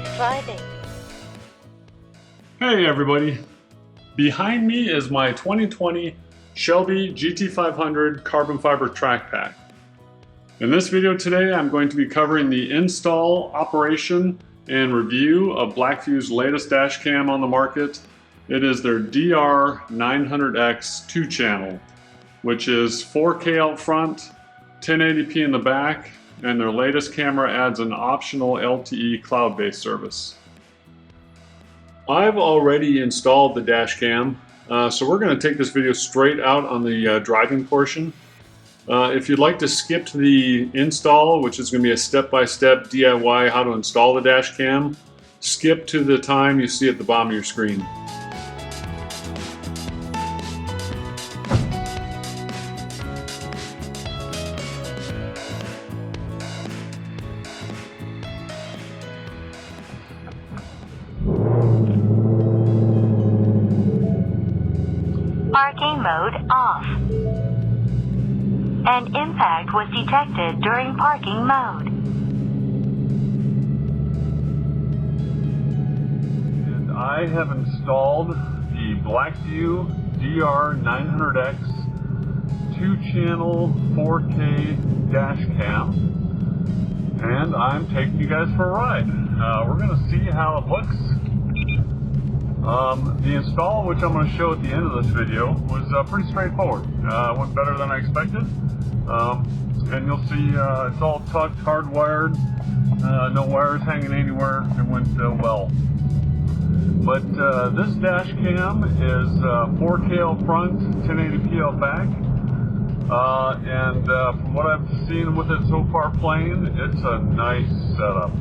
Friday. Hey everybody! Behind me is my 2020 Shelby GT500 carbon fiber track pack. In this video today I'm going to be covering the install, operation, and review of Blackvue's latest dash cam on the market. It is their DR900X 2-channel, which is 4K out front, 1080p in the back, and their latest camera adds an optional LTE cloud-based service. I've already installed the dash cam, so we're going to take this video straight out on the driving portion. If you'd like to skip to the install, which is going to be a step-by-step DIY how to install the dash cam, skip to the time you see at the bottom of your screen. Parking mode off. An impact was detected during parking mode. And I have installed the Blackvue DR900X 2-channel 4K dash cam, and I'm taking you guys for a ride. We're going to see how it looks. The install, which I'm going to show at the end of this video, was pretty straightforward. Went better than I expected. And you'll see it's all tucked, hardwired, no wires hanging anywhere. It went well. But this dash cam is 4K out front, 1080p out back. And from what I've seen with it so far playing, it's a nice setup.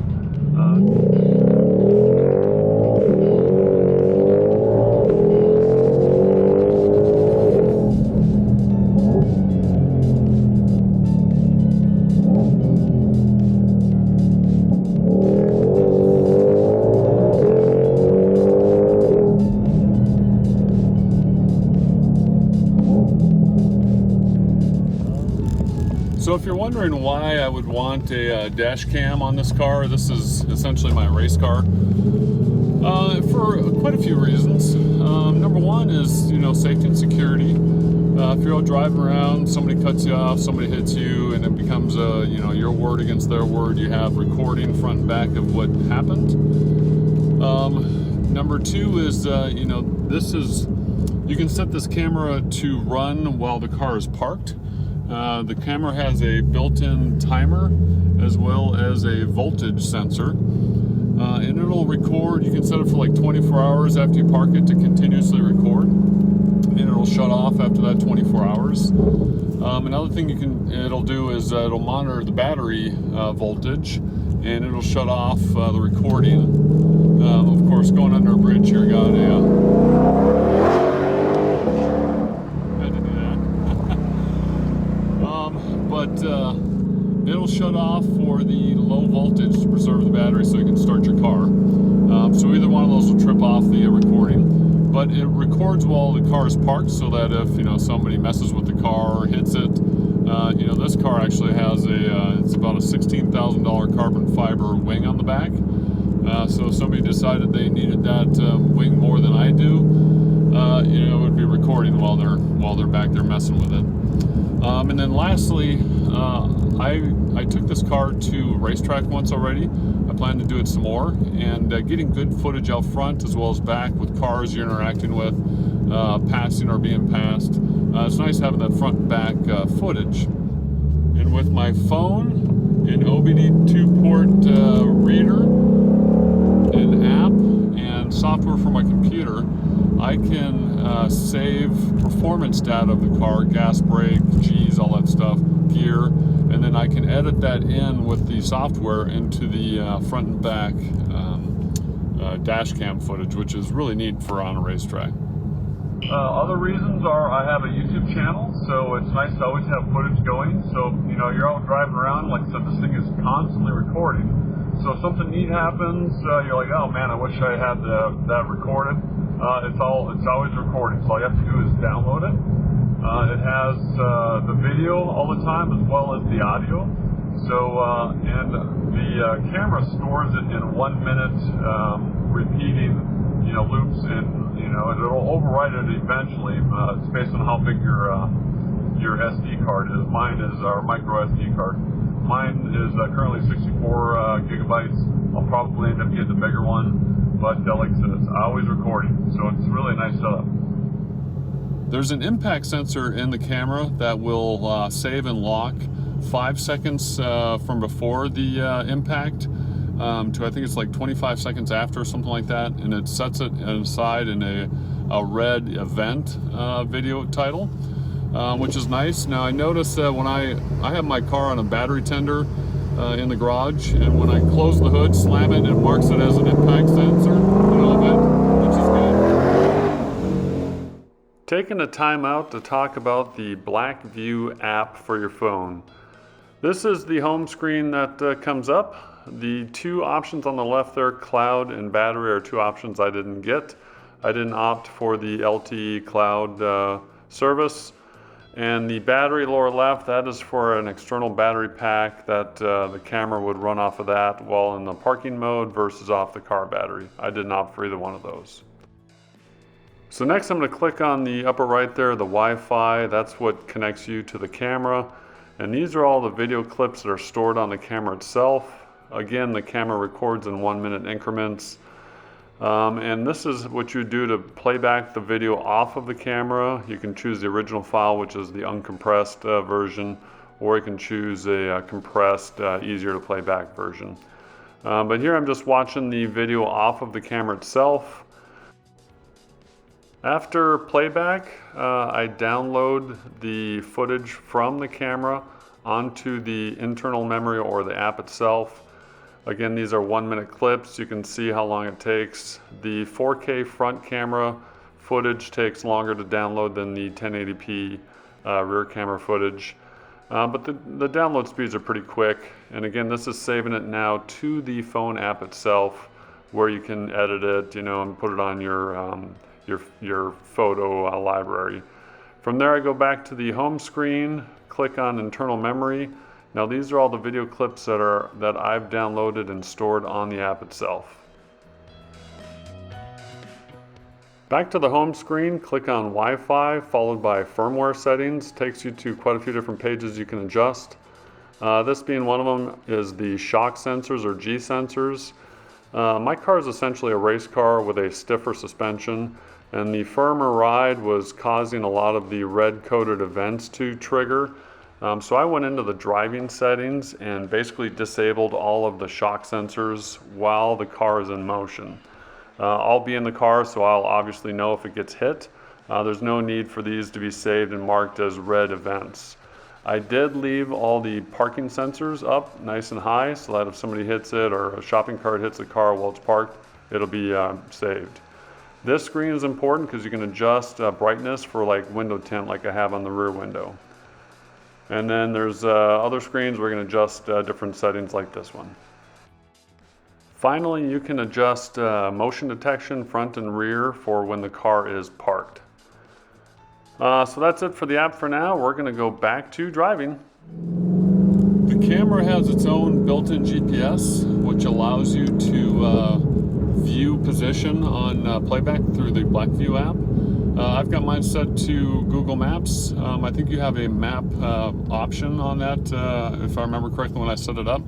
So if you're wondering why I would want a dash cam on this car, this is essentially my race car, for quite a few reasons. Number one is, safety and security. If you're out driving around, somebody cuts you off, somebody hits you, and it becomes your word against their word. You have recording front and back of what happened. Number two is, you can set this camera to run while the car is parked. The camera has a built-in timer as well as a voltage sensor, and it'll record. You can set it for like 24 hours after you park it to continuously record, and it'll shut off after that 24 hours. Another thing it'll do is it'll monitor the battery voltage, and it'll shut off the recording. Of course, going under a bridge here, got it'll shut off for the low voltage to preserve the battery so you can start your car. So either one of those will trip off the recording, but it records while the car is parked, so that if somebody messes with the car or hits it, this car actually has it's about a $16,000 carbon fiber wing on the back. So if somebody decided they needed that wing more than I do, it would be recording while they're back there messing with it. And then lastly, I took this car to a racetrack once already. I plan to do it some more, and getting good footage out front as well as back with cars you're interacting with, passing or being passed. It's nice having that front and back footage. And with my phone, an OBD2 port reader, an app, and software for my computer, I can save performance data of the car, gas, brake, G's, all that stuff, gear, and then I can edit that in with the software into the front and back dash cam footage, which is really neat for on a racetrack. Other reasons are I have a YouTube channel, so it's nice to always have footage going. So, you're out driving around, like I said, this thing is constantly recording. So if something neat happens, you're like, oh man, I wish I had that recorded. It's always recording, so all you have to do is download it. It has the video all the time as well as the audio. And the camera stores it in 1 minute, repeating, loops, and it'll overwrite it eventually. It's based on how big your SD card is. Mine is our micro SD card. Mine is currently 64 gigabytes. I'll probably end up getting a bigger one, but like I said, it's always recording, so it's really a nice setup. There's an impact sensor in the camera that will save and lock 5 seconds from before the impact to, I think it's like 25 seconds after, something like that, and it sets it aside in a red event video title, which is nice. Now I noticed that when I have my car on a battery tender in the garage, and when I close the hood, slam it, it marks it as an impact sensor, event, which is good. Taking a time out to talk about the Blackvue app for your phone. This is the home screen that comes up. The two options on the left there, cloud and battery, are two options I didn't get. I didn't opt for the LTE cloud service. And the battery lower left, that is for an external battery pack that the camera would run off of that while in the parking mode versus off the car battery. I didn't opt for either one of those. So next I'm going to click on the upper right there, the Wi-Fi. That's what connects you to the camera. And these are all the video clips that are stored on the camera itself. Again, the camera records in 1 minute increments. And this is what you do to play back the video off of the camera. You can choose the original file, which is the uncompressed version, or you can choose a compressed, easier to play back version. But here I'm just watching the video off of the camera itself. After playback, I download the footage from the camera onto the internal memory or the app itself. Again, these are 1 minute clips. You can see how long it takes. The 4K front camera footage takes longer to download than the 1080p rear camera footage. But the download speeds are pretty quick. And again, this is saving it now to the phone app itself, where you can edit it, and put it on your photo library. From there, I go back to the home screen, click on internal memory. Now these are all the video clips that I've downloaded and stored on the app itself. Back to the home screen, click on Wi-Fi followed by firmware settings. Takes you to quite a few different pages you can adjust. This being one of them is the shock sensors or G sensors. My car is essentially a race car with a stiffer suspension, and the firmer ride was causing a lot of the red coded events to trigger. So I went into the driving settings and basically disabled all of the shock sensors while the car is in motion. I'll be in the car, so I'll obviously know if it gets hit. There's no need for these to be saved and marked as red events. I did leave all the parking sensors up nice and high so that if somebody hits it or a shopping cart hits the car while it's parked, it'll be saved. This screen is important because you can adjust brightness for like window tint like I have on the rear window. And then there's other screens where you can adjust different settings like this one. Finally, you can adjust motion detection front and rear for when the car is parked. So that's it for the app for now. We're going to go back to driving. The camera has its own built-in GPS, which allows you to view position on playback through the Blackvue app. I've got mine set to Google Maps. I think you have a map option on that, if I remember correctly when I set it up.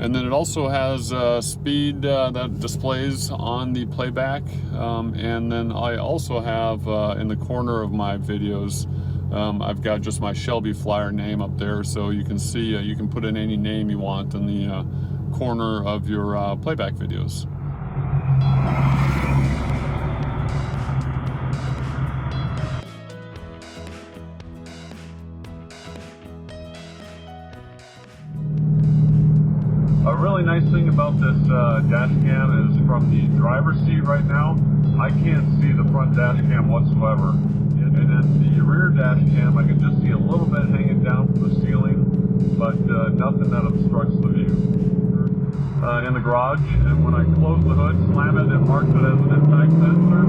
And then it also has speed that displays on the playback. And then I also have in the corner of my videos, I've got just my Shelby flyer name up there, so you can see, you can put in any name you want in the corner of your playback videos. A really nice thing about this dash cam is from the driver's seat right now, I can't see the front dash cam whatsoever. And in the rear dash cam, I can just see a little bit hanging down from the ceiling, but nothing that obstructs the view. In the garage, and when I close the hood, slam it, it marks it as an impact sensor.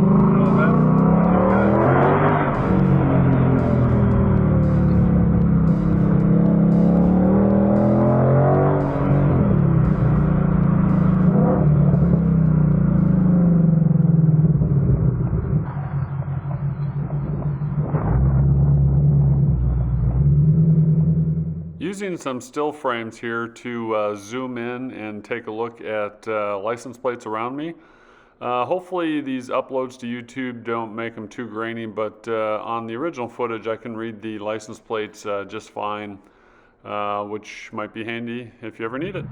using some still frames here to zoom in and take a look at license plates around me. Hopefully these uploads to YouTube don't make them too grainy, but on the original footage I can read the license plates just fine, which might be handy if you ever need it.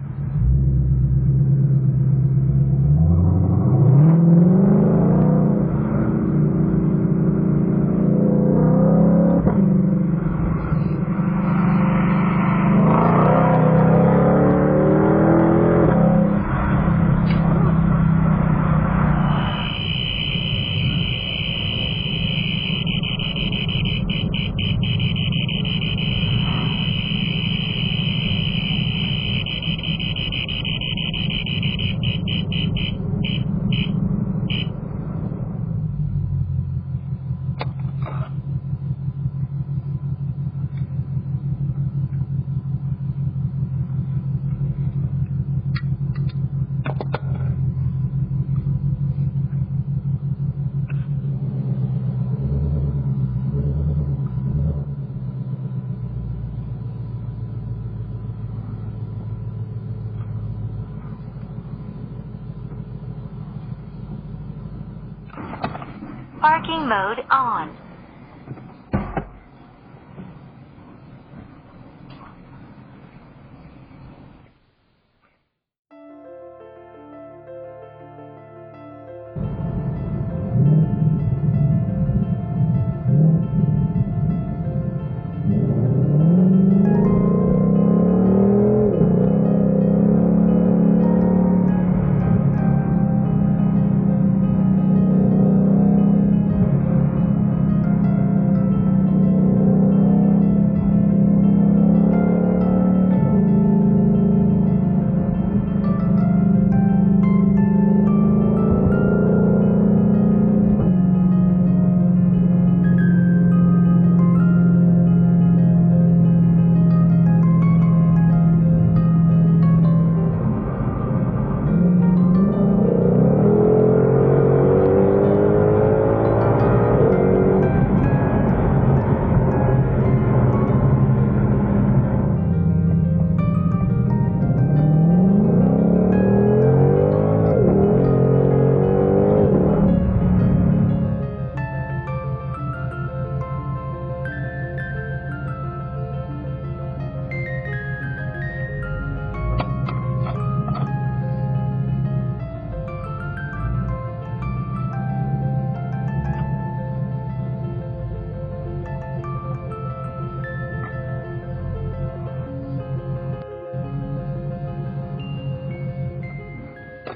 Parking mode on.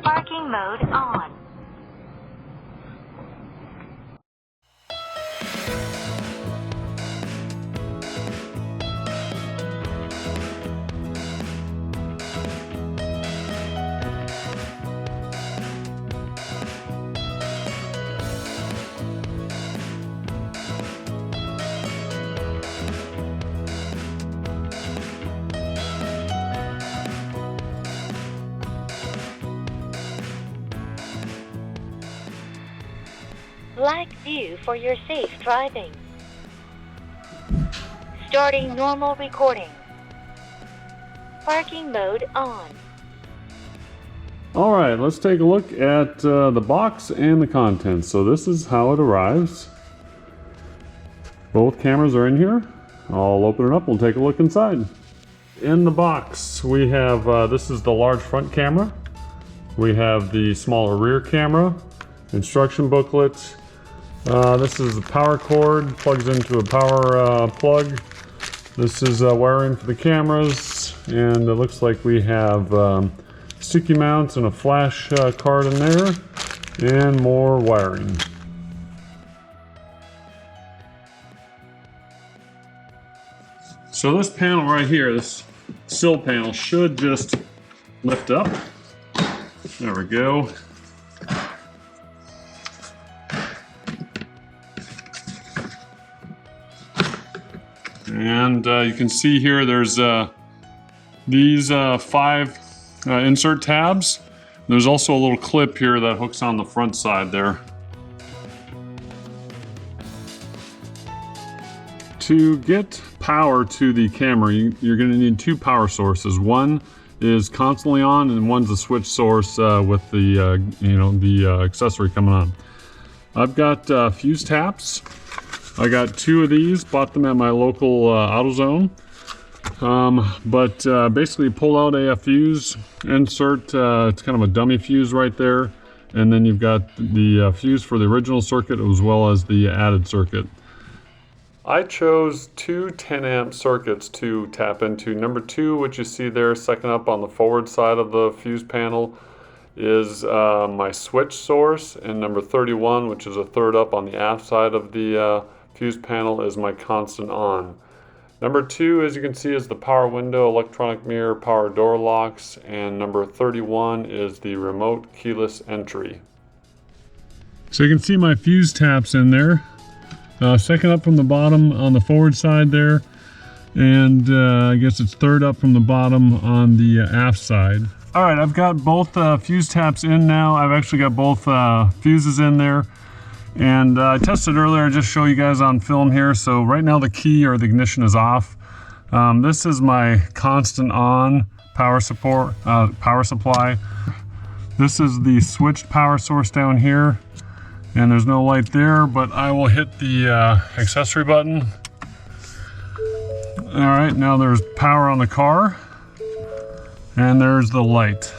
Parking mode on. Blackvue for your safe driving. Starting normal recording. Parking mode on. All right, let's take a look at the box and the contents. So this is how it arrives. Both cameras are in here. I'll open it up, we'll take a look inside. In the box we have, this is the large front camera. We have the smaller rear camera, instruction booklet. This is the power cord, plugs into a power plug. This is wiring for the cameras, and it looks like we have sticky mounts and a flash card in there, and more wiring. So this panel right here, this sill panel, should just lift up. There we go. And you can see here there's these 5 insert tabs. There's also a little clip here that hooks on the front side there. To get power to the camera, you're going to need two power sources. One is constantly on, and one's a switch source with the accessory coming on. I've got fuse taps. I got two of these, bought them at my local AutoZone. Basically pull out a fuse insert. It's kind of a dummy fuse right there, and then you've got the fuse for the original circuit as well as the added circuit. I chose two 10 amp circuits to tap into. Number 2, which you see there second up on the forward side of the fuse panel, is my switch source, and number 31, which is a third up on the aft side of the fuse panel, is my constant on. Number 2, as you can see, is the power window, electronic mirror, power door locks, and number 31 is the remote keyless entry. So you can see my fuse taps in there. Second up from the bottom on the forward side there, and I guess it's third up from the bottom on the aft side. Alright, I've got both fuse taps in now. I've actually got both fuses in there. And I tested earlier, just show you guys on film here. So right now the key or the ignition is off. This is my constant on power supply. This is the switched power source down here, and there's no light there, but I will hit the accessory button. All right, now there's power on the car, and there's the light.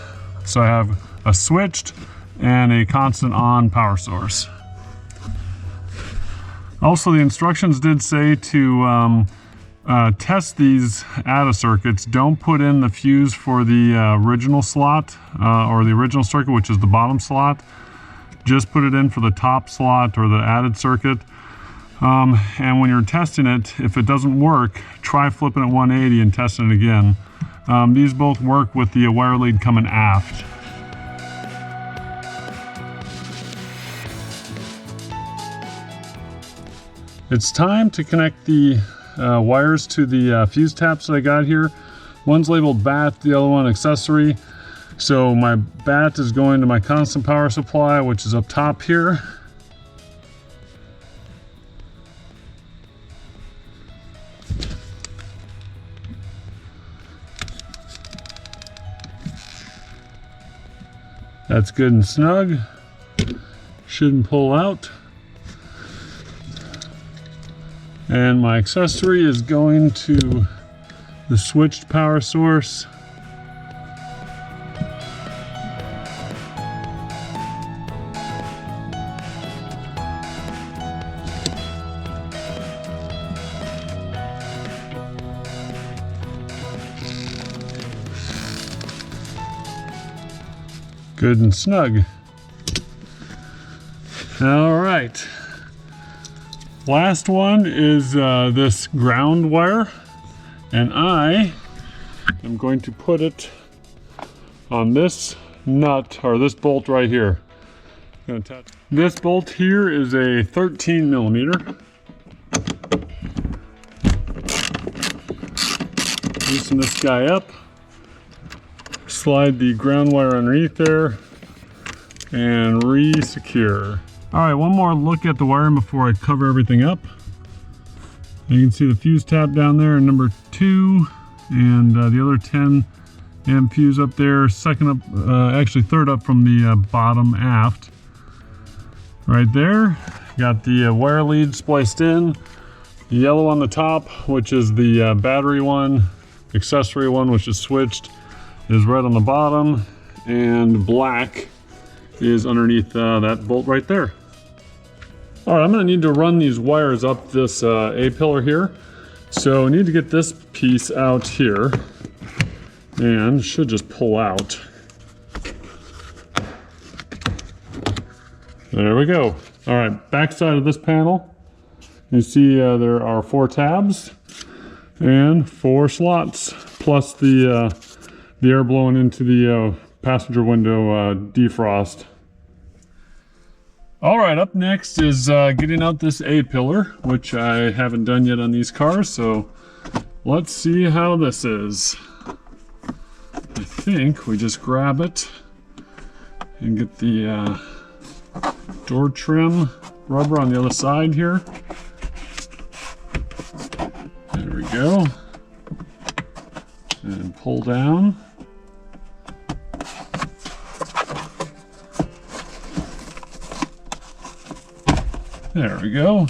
So I have a switched and a constant on power source. Also, the instructions did say to test these ADA circuits. Don't put in the fuse for the original slot or the original circuit, which is the bottom slot. Just put it in for the top slot or the added circuit. And when you're testing it, if it doesn't work, try flipping it 180 and testing it again. These both work with the wire lead coming aft. It's time to connect the wires to the fuse taps that I got here. One's labeled bat, the other one accessory. So my bat is going to my constant power supply, which is up top here. That's good and snug. Shouldn't pull out. And my accessory is going to the switched power source. Good and snug. All right. Last one is this ground wire, and I am going to put it on this nut, or this bolt right here. This bolt here is a 13 millimeter. Loosen this guy up, slide the ground wire underneath there, and re-secure. All right, one more look at the wiring before I cover everything up. You can see the fuse tab down there, number 2, and the other 10 amp fuse up there, second up, actually third up from the bottom aft. Right there, got the wire lead spliced in. The yellow on the top, which is the battery one, accessory one, which is switched, is right on the bottom, and black is underneath that bolt right there. All right, I'm gonna need to run these wires up this A-pillar here. So I need to get this piece out here, and should just pull out. There we go. All right, back side of this panel, you see there are 4 tabs and 4 slots, plus the air blowing into the passenger window defrost. All right, up next is getting out this A-pillar, which I haven't done yet on these cars, so let's see how this is. I think we just grab it and get the door trim rubber on the other side here. go. And pull down. There we go.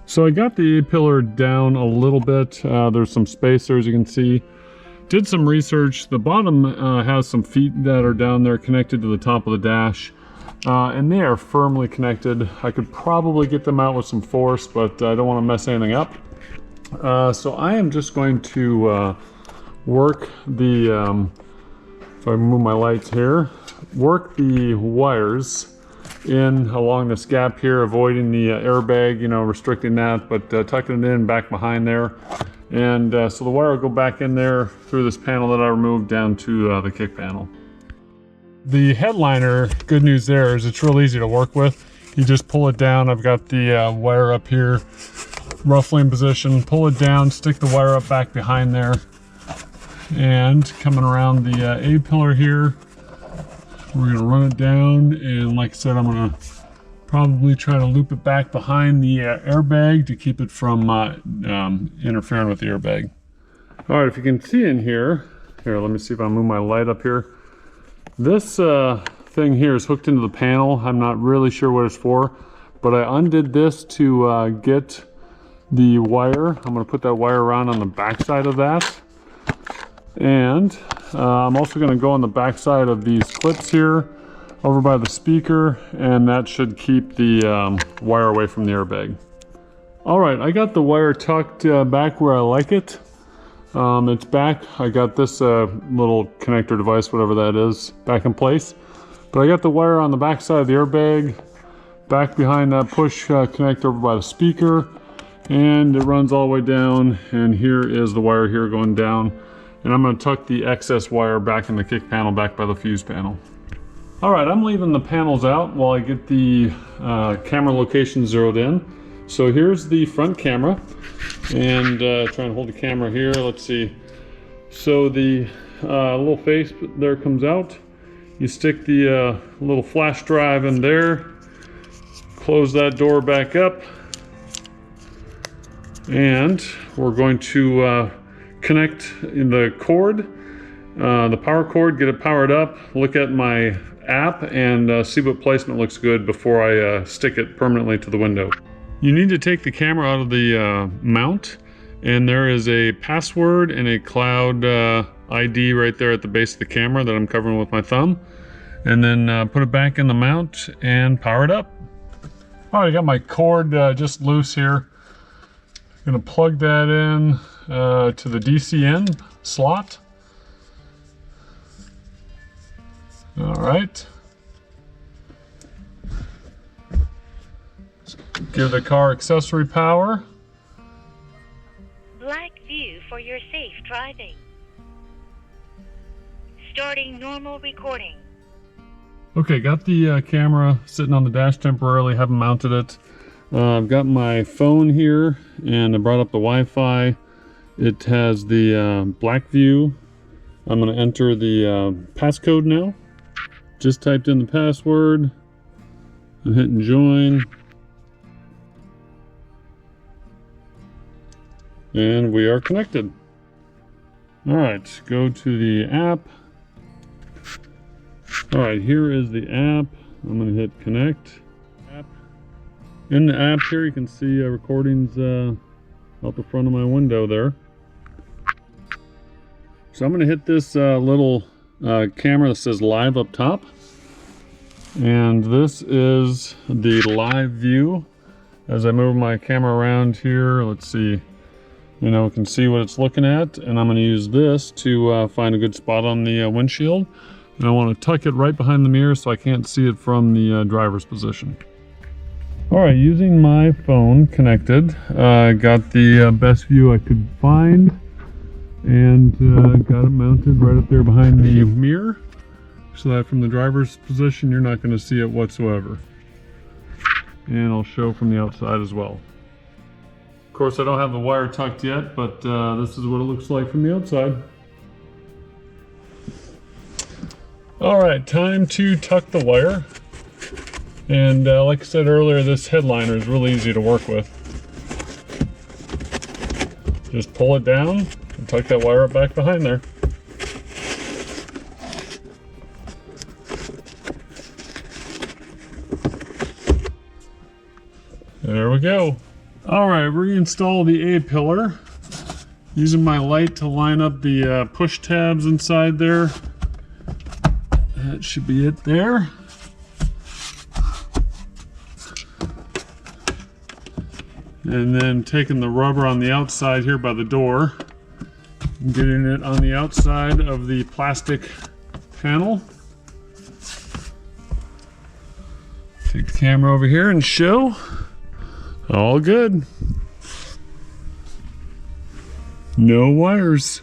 So I got the A-pillar down a little bit. There's some space there, as you can see. Did some research. The bottom has some feet that are down there connected to the top of the dash. And they are firmly connected. I could probably get them out with some force, but I don't want to mess anything up. So I am just going to work the, if I move my lights here, work the wires in along this gap here, avoiding the airbag, you know, restricting that, but tucking it in back behind there. And so the wire will go back in there through this panel that I removed down to the kick panel. The headliner, good news there is it's real easy to work with. You just pull it down. I've got the wire up here roughly in position. Pull it down, stick the wire up back behind there. And coming around the A-pillar here, we're going to run it down, and like I said, I'm going to probably try to loop it back behind the airbag to keep it from interfering with the airbag. All right, if you can see in here, let me see if I move my light up here. This thing here is hooked into the panel. I'm not really sure what it's for, but I undid this to get the wire. I'm going to put that wire around on the back side of that. And I'm also going to go on the back side of these clips here over by the speaker, and that should keep the wire away from the airbag. All right, I got the wire tucked back where I like it. It's back. I got this little connector device, whatever that is, back in place. But I got the wire on the back side of the airbag, back behind that push connector over by the speaker, and it runs all the way down, and here is the wire here going down. And I'm going to tuck the excess wire back in the kick panel back by the fuse panel. All right, I'm leaving the panels out while I get the camera location zeroed in. So here's the front camera, and try and hold the camera here. Let's see. So the little face there comes out. You stick the little flash drive in there, close that door back up, and we're going to connect in the cord, the power cord, get it powered up, look at my app, and see what placement looks good before I stick it permanently to the window. You need to take the camera out of the mount, and there is a password and a cloud ID right there at the base of the camera that I'm covering with my thumb, and then put it back in the mount and power it up. All right, I got my cord just loose here. I'm gonna plug that in to the DCN slot. All right. Give the car accessory power. Blackvue for your safe driving. Starting normal recording. Okay, got the camera sitting on the dash temporarily, haven't mounted it. I've got my phone here, and I brought up the Wi-Fi. It has the Blackvue. I'm going to enter the passcode now. Just typed in the password. I'm hitting join. And we are connected. All right, go to the app. All right, here is the app. I'm going to hit connect. In the app here, you can see recordings out the front of my window there. So I'm going to hit this little camera that says live up top. And this is the live view. As I move my camera around here, let's see, you know, we can see what it's looking at. And I'm going to use this to find a good spot on the windshield. And I want to tuck it right behind the mirror so I can't see it from the driver's position. All right, using my phone connected, I got the best view I could find, and got it mounted right up there behind the mirror, so that from the driver's position you're not going to see it whatsoever. And I'll show from the outside as well. Of course, I don't have the wire tucked yet, but this is what it looks like from the outside. All right, time to tuck the wire. And like I said earlier, this headliner is really easy to work with. just pull it down and tuck that wire up back behind there. There we go. All right, reinstall the A-pillar. Using my light to line up the push tabs inside there. That should be it there. And then taking the rubber on the outside here by the door and getting it on the outside of the plastic panel. Take the camera over here and show. All good. No wires.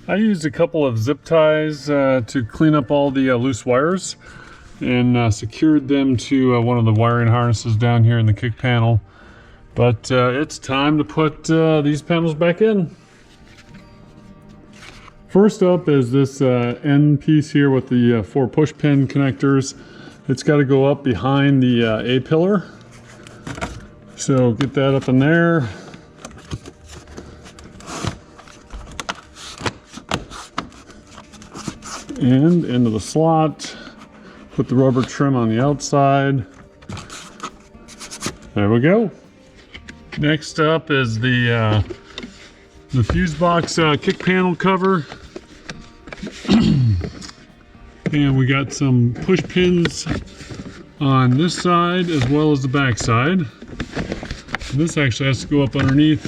I used a couple of zip ties to clean up all the loose wires and secured them to one of the wiring harnesses down here in the kick panel. But it's time to put these panels back in. First up is this end piece here with the 4 push pin connectors. It's got to go up behind the A-pillar. So get that up in there. And into the slot. Put the rubber trim on the outside. There we go. Next up is the fuse box kick panel cover. And we got some push pins on this side as well as the back side. This actually has to go up underneath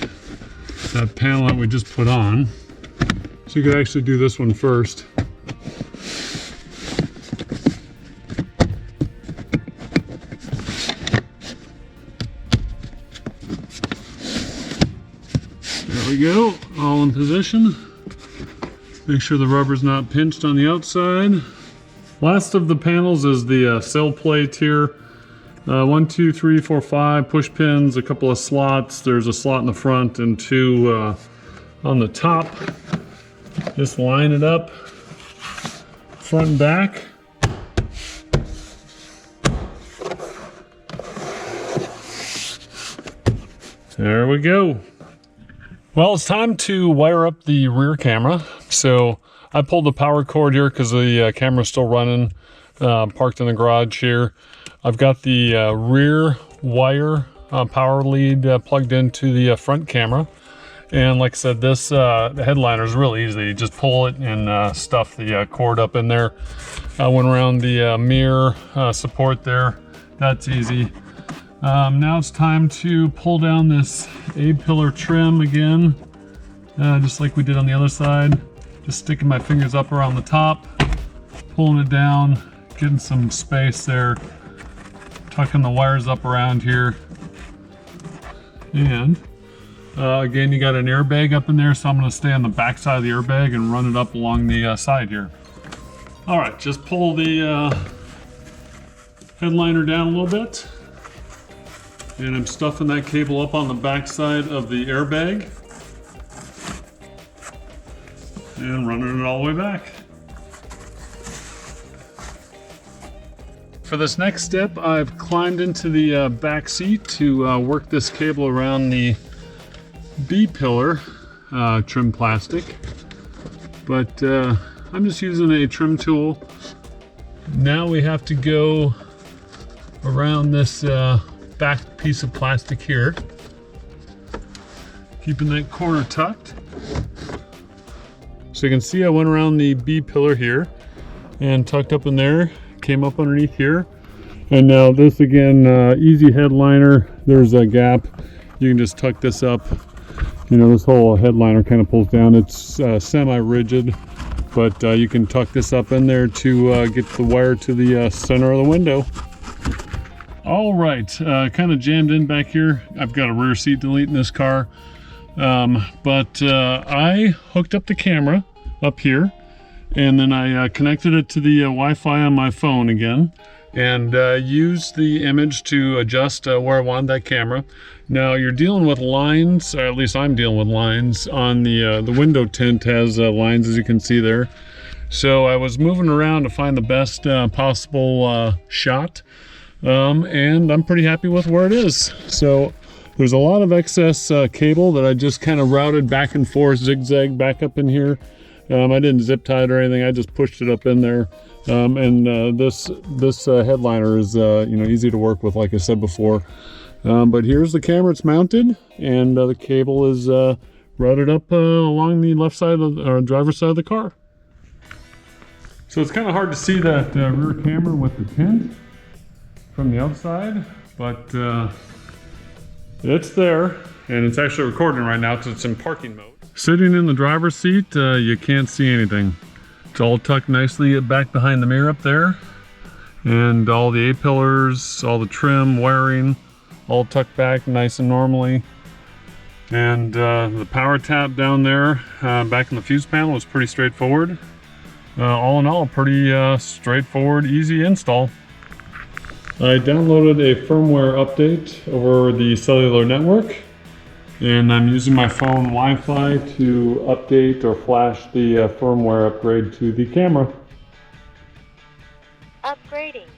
that panel that we just put on. So you could actually do this one first. There we go, all in position. Make sure the rubber's not pinched on the outside. Last of the panels is the sill plate here. 1, 2, 3, 4, 5 push pins, a couple of slots. There's a slot in the front and 2 on the top. Just line it up, front and back. There we go. Well, it's time to wire up the rear camera. So I pulled the power cord here because the camera's still running, parked in the garage here. I've got the rear wire power lead plugged into the front camera. And like I said, this the headliner is really easy. You just pull it and stuff the cord up in there. I went around the mirror support there. That's easy. Now it's time to pull down this A-pillar trim again, just like we did on the other side. Just sticking my fingers up around the top, pulling it down, getting some space there, tucking the wires up around here. And again, you got an airbag up in there, so I'm going to stay on the back side of the airbag and run it up along the side here. All right, just pull the headliner down a little bit. And I'm stuffing that cable up on the back side of the airbag and running it all the way back. For this next step, I've climbed into the back seat to work this cable around the B-pillar trim plastic. But I'm just using a trim tool. Now we have to go around this back piece of plastic here, keeping that corner tucked. So you can see I went around the B pillar here and tucked up in there, came up underneath here, and now this again, easy headliner. There's a gap. You can just tuck this up. You know, this whole headliner kind of pulls down. It's semi-rigid, but you can tuck this up in there to get the wire to the center of the window. All right, kind of jammed in back here. I've got a rear seat delete in this car, but I hooked up the camera up here, and then I connected it to the Wi-Fi on my phone again, and used the image to adjust where I want that camera. Now you're dealing with lines, or at least I'm dealing with lines on the window tint has lines, as you can see there. So I was moving around to find the best possible shot. And I'm pretty happy with where it is. So There's a lot of excess cable that I just kind of routed back and forth, zigzag back up in here. I didn't zip tie it or anything. I just pushed it up in there. This headliner is easy to work with, like I said before. But here's the camera. It's mounted, and the cable is routed up along the left side of the driver's side of the car. So it's kind of hard to see that rear camera with the tint from the outside, but it's there, and it's actually recording right now because it's in parking mode. Sitting in the driver's seat, you can't see anything. It's all tucked nicely back behind the mirror up there, and all the A-pillars, all the trim, wiring, all tucked back nice and normally. And the power tap down there back in the fuse panel is pretty straightforward. All in all, pretty straightforward, easy install. I downloaded a firmware update over the cellular network, and I'm using my phone Wi-Fi to update or flash the firmware upgrade to the camera. Upgrading.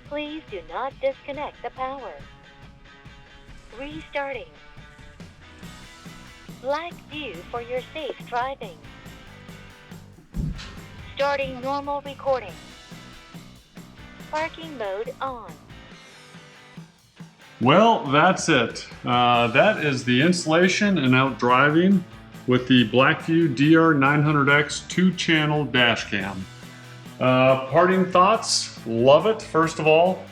Please do not disconnect the power. Restarting. Blackvue for your safe driving. Starting normal recording. Parking mode on. Well, that's it. That is the installation and out driving with the Blackvue DR900X 2-channel dash cam. Parting thoughts, love it. First of all,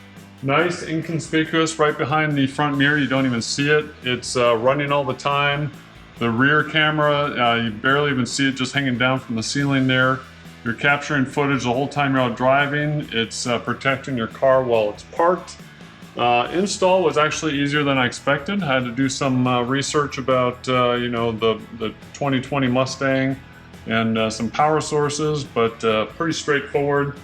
nice, inconspicuous right behind the front mirror. You don't even see it. It's running all the time. The rear camera, you barely even see it, just hanging down from the ceiling there. You're capturing footage the whole time you're out driving. It's protecting your car while it's parked. Install was actually easier than I expected. I had to do some research about the 2020 Mustang and some power sources, but pretty straightforward.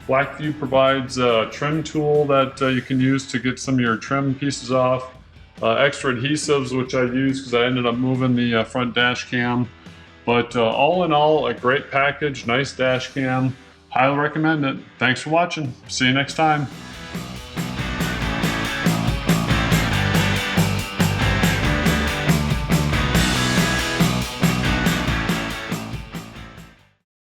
Blackvue provides a trim tool that you can use to get some of your trim pieces off. Extra adhesives, which I used because I ended up moving the front dash cam. But all in all, a great package, nice dash cam. Highly recommend it. Thanks for watching. See you next time.